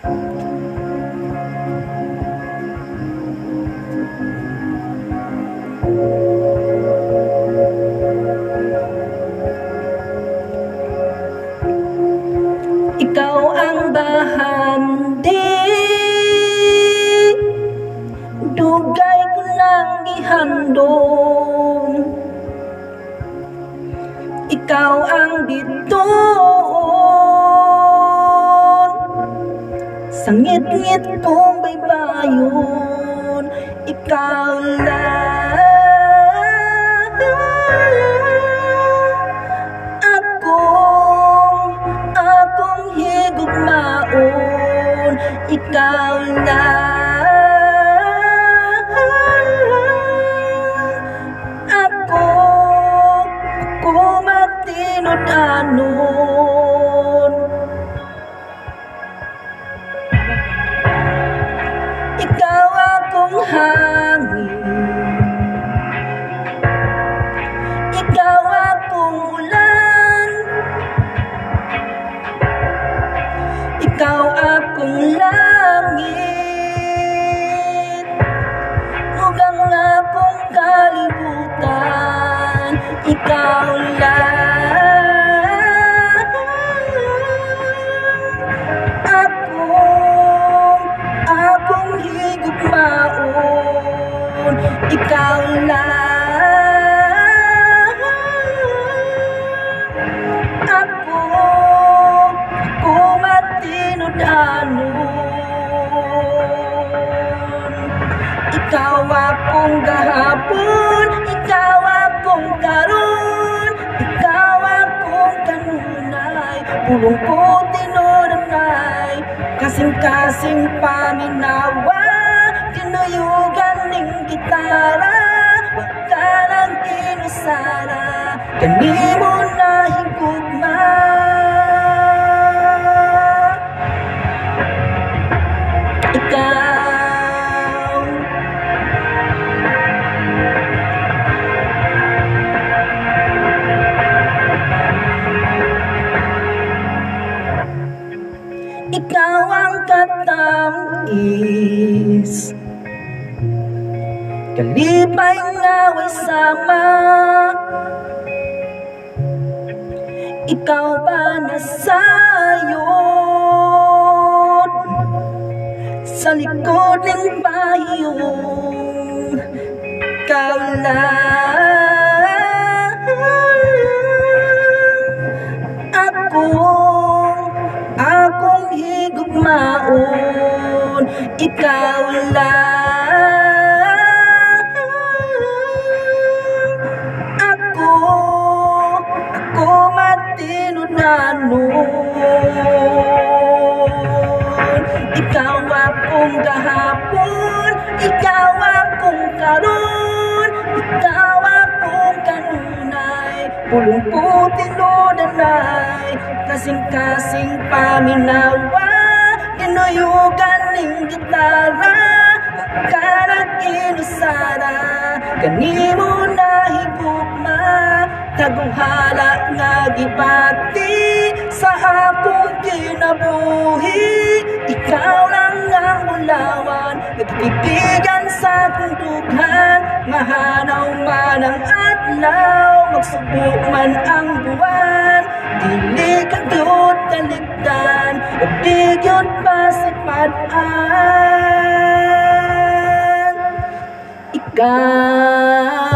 Ikaw ang bahandi, dugay ko nang gihandom. Ikaw ang bituon, sa ngit-ngit kong baybayon. Ikaw lang akong higugmaon. Ikaw lang ako matinod-anon. Ikaw akong hangin, ikaw akong ulan, ikaw akong langit, ug ang akong kalibutan. Ikaw lang akong higugmaon. Ikaw lang ako matinod-anon. Ikaw akong gahapon, ikaw akong karon, ikaw akong kanunay, pulong ko tinunay, kasing-kasing paminawa, tinuyugan ning gitara, wag ka lang inusara, kanimo na higugma. Ikaw ang katamis, kalipay ngaway sama. Ikaw ba nasayod sa likod ng bayong? Ikaw lang akong higugmaon. Ikaw lang ako matinod-anon. Ikaw akong gahapon, ikaw akong karon, ikaw akong kanunay, pulong ko tinunay, kasing-kasing paminawa, tinuyugan ning gitara, wag ka lang inusara, kanimo na higugma, tagunghala nga gibati sa akong kinabuhi. Ikaw lang ang ulawan, nagtitigan sa akong dughan, mahanaw man ang adlaw, magsubok man ang buwan, dili ka gyud kaligtan, ug di gyud masipad-an. Ikaw